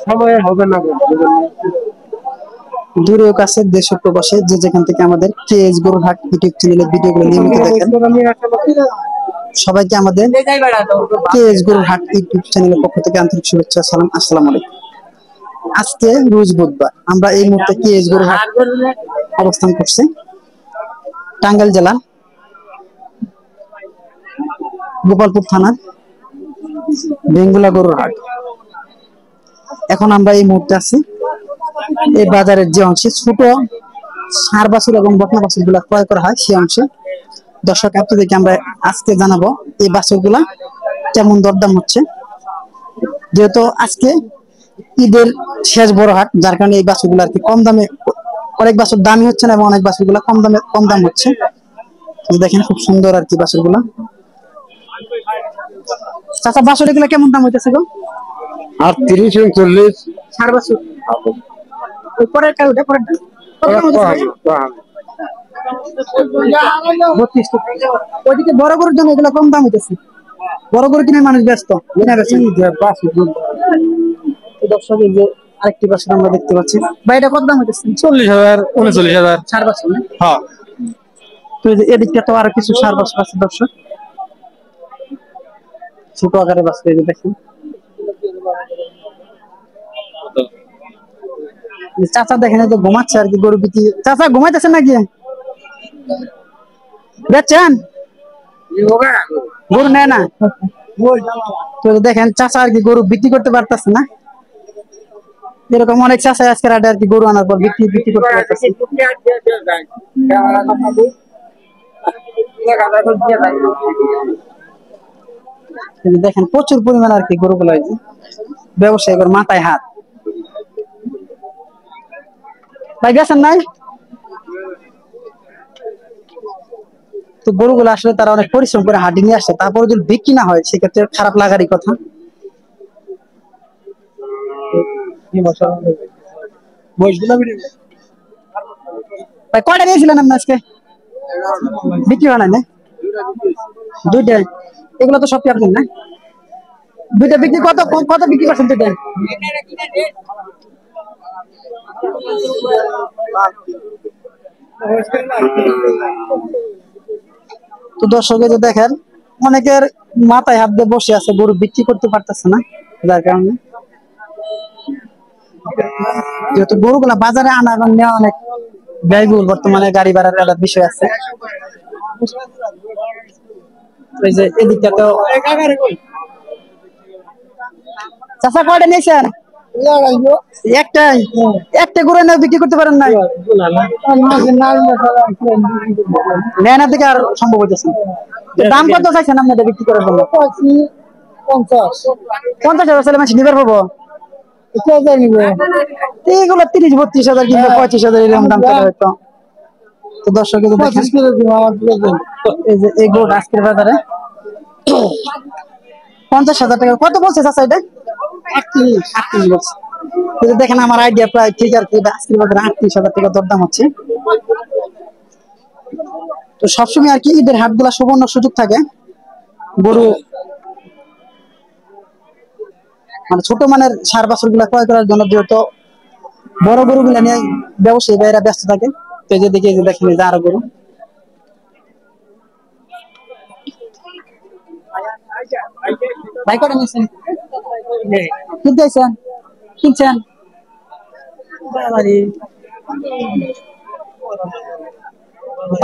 সময় হবে না, দূরে কাছে দেশ প্রবাসে যে যেখান থেকে আমাদের কেএস গরুর হাট ইউটিউব চ্যানেলের ভিডিওগুলো নিয়মিত দেখেন, সবাইকে আমাদের কেএস গরুর হাট ইউটিউব চ্যানেলের পক্ষ থেকে আন্তরিক শুভেচ্ছা, সালাম, আসসালামু আলাইকুম। আজকে রোজ বুধবার, আমরা এই মুহূর্তে কেএস গরুর হাট অবস্থান করছি টাঙ্গাইল জেলা গোপালপুর থানার বেঙ্গুলা গরুর হাট। এখন আমরা এই মুহূর্তে আছি এই বাজারের যে অংশে ছোট ষাঁড় বাছুর এবং বকনা বাছুর গুলা ক্রয় করা হয় সেই অংশে দর্শক আপনাদেরকে আমরা আজকে জানাবো এই বাছুর গুলা কেমন দরদাম হচ্ছে। যেহেতু আজকে ঈদের শেষ বড় হাট, যার কারণে এই বাছুর গুলা আর কি কম দামে, অনেক বাছুর দামি হচ্ছে না এবং অনেক বাছুর গুলা কম দাম হচ্ছে। দেখেন খুব সুন্দর আর কি বাছুর গুলা। চাচা বাছুর এগুলা কেমন দাম হইতেছে গো? 30 এবং 40 ষাঁড় বাছুর। পরের কালটা পরেরটা ওইদিকে বড় গরুর জন্য এগুলো কম দাম হইতেছে, বড় গরু কিনে মানুষ ব্যস্ত। দর্শক এই যে আরেকটি বাছুর আমরা দেখতে পাচ্ছি, ভাই এটা কত দাম হইতেছে? 40,000 39,000। ষাঁড় বাছুর। হ্যাঁ, তো এদিকটা তো আরো কিছু ষাঁড় বাছুর আছে দর্শক, ছোট আকারে বাছুর এই যে দেখেন। চাচা দেখেন যে ঘুমাচ্ছে আর কি, গরু বিক্রি। চাচা ঘুমাইতেছেন নাকি? বেচছেন গরু? নেয় না। তো দেখেন চাচা আর কি গরু বিক্রি করতে পারতেছে না। এরকম অনেক চাচা আজকে রাতে আর কি গরু আনার পর বিক্রি করতে পারতেছে। দেখেন প্রচুর পরিমাণ আর কি গরুগুলো ব্যবসায়ী মাথায় হাত। ভাই গেছেন নাই? তো গরুগুলো আসলে তারা অনেক পরিশ্রম করে হাঁটি নিয়ে আসছে, তারপরে যদি বিক্রি না হয় সেক্ষেত্রে খারাপ লাগারই কথা। ভাই কয়টা নিয়েছিলেন আপনি আজকে? বিক্রি হয় না? দুইটা। এগুলো তো সব আপনার না? দুইটা বিক্রি কত কত বিক্রি করছেন দুইটা? তো দর্শকে যে দেখেন অনেকের মাথায় হাত দিয়ে বসে আছে, গরু বিক্রি করতে পারতেছে না, যার কারণে যেহেতু গরুগুলা বাজারে আনা এবং নেওয়া অনেক ব্যয়বহুল, বর্তমানে গাড়ি ভাড়ার একটা বিষয় আছে। এই যে এদিকটা তো চাচা কয়টা নিয়েছেন? একটাই। একটা গরু এনে বিক্রি করতে পারেন নাই? নেয় না থেকে আর সম্ভব হইতেছে। দাম কত চাইছেন আপনি এটা বিক্রি করার জন্য? 50,000 ছেলে মানুষ নিবার পাবো? এইগুলো 30-32,000 কিংবা 35,000 এরকম দাম চলে হয়তো। তো দর্শক এই যে এই গরুটা আজকের বাজারে 50,000 টাকা। কত বলছে চাচা এটা? 38 বলছে। দেখেন আমার আইডিয়া প্রায় ঠিক আর কি, আজকের বাজারে 38,000 টাকা দরদাম হচ্ছে। তো সবসময় আর কি ঈদের হাট গুলা সুবর্ণ সুযোগ থাকে গরু মানে ছোট মানের ষাঁড় বাছুর গুলা ক্রয় করার জন্য, যেহেতু বড় গরু গুলা নিয়ে ব্যবসায়ী ভাইরা ব্যস্ত থাকে। তো এই যে দেখে দেখেন যে আরো গরু। ভাই কটা নিয়েছেন? কিনছেন?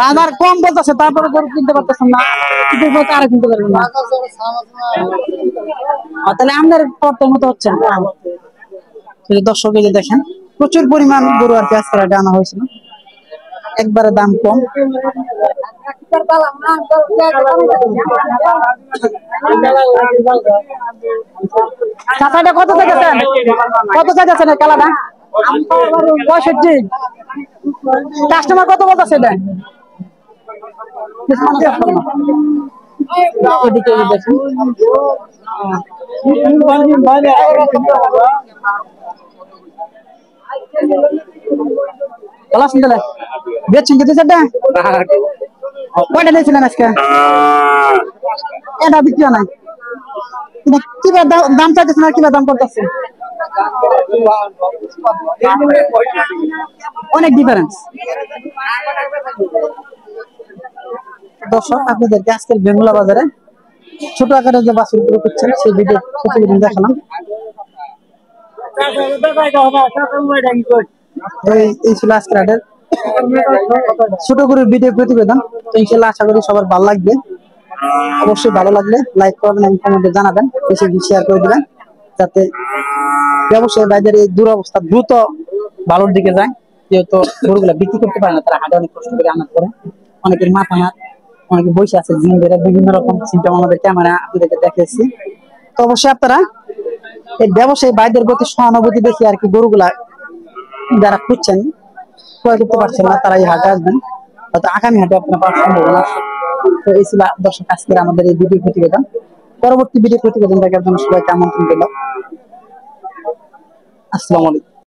বাজার কম বলতেছে, তারপরে গরু কিনতে পারতেছেন না, আরো কিনতে পারবেন না। তাহলে আমাদের পড়তের মতো হচ্ছে না। দর্শক এই যে দেখেন প্রচুর পরিমাণ গরু আর কি আজকে আনা হয়েছিল, একবারে দাম কম। চাচাটা কত চাইছেন? কত চাইছেন কালাটা? 65। কাস্টমার কত বলতেছে এটা? ওদিকে দেখুন বেচছেন কিছু সেটা? কয়টা নিয়েছিলেন আজকে? এটা বিক্রি নাই। এটা কিবা দাম চাইতেছেন আর কিবা দাম করতেছে? অনেক ডিফারেন্স। দর্শক আপনাদেরকে আজকের বেঙ্গুলা বাজারে ছোট আকারে যে বাছুরগুলো করছেন সেই ভিডিও প্রতিবেদন দেখালাম। এই ছিল আজকের হাটের ছোট গরুর ভিডিও প্রতিবেদন। তো ইনশাল্লাহ আশা করি সবার ভালো লাগবে। অবশ্যই ভালো লাগলে লাইক করবেন এবং কমেন্টে জানাবেন, বেশি বেশি শেয়ার করে দিবেন, যাতে ব্যবসায়ী ভাইদের এই দুরবস্থা দ্রুত ভালোর দিকে যায়। যেহেতু গরুগুলা বিক্রি করতে পারে না, তারা হাটে অনেক কষ্ট করে আনার পরে অনেকের মাথা না, অনেকে বসে আছে জিম বেড়ে বিভিন্ন রকম সিমটম আমাদের ক্যামেরা আপনাদেরকে দেখেছি। তো অবশ্যই আপনারা এই ব্যবসায়ী ভাইদের প্রতি সহানুভূতি দেখি আর কি গরুগুলা যারা খুঁজছেন ক্রয় করতে পারছেন না তারা এই হাটে আসবেন, হয়তো আগামী হাটে আপনারা পাওয়ার সম্ভাবনা আছে। তো এই ছিল দর্শক আজকের আমাদের এই ভিডিও প্রতিবেদন। পরবর্তী ভিডিও প্রতিবেদন দেখার জন্য সবাইকে আমন্ত্রণ দিলাম। আসসালামু আলাইকুম।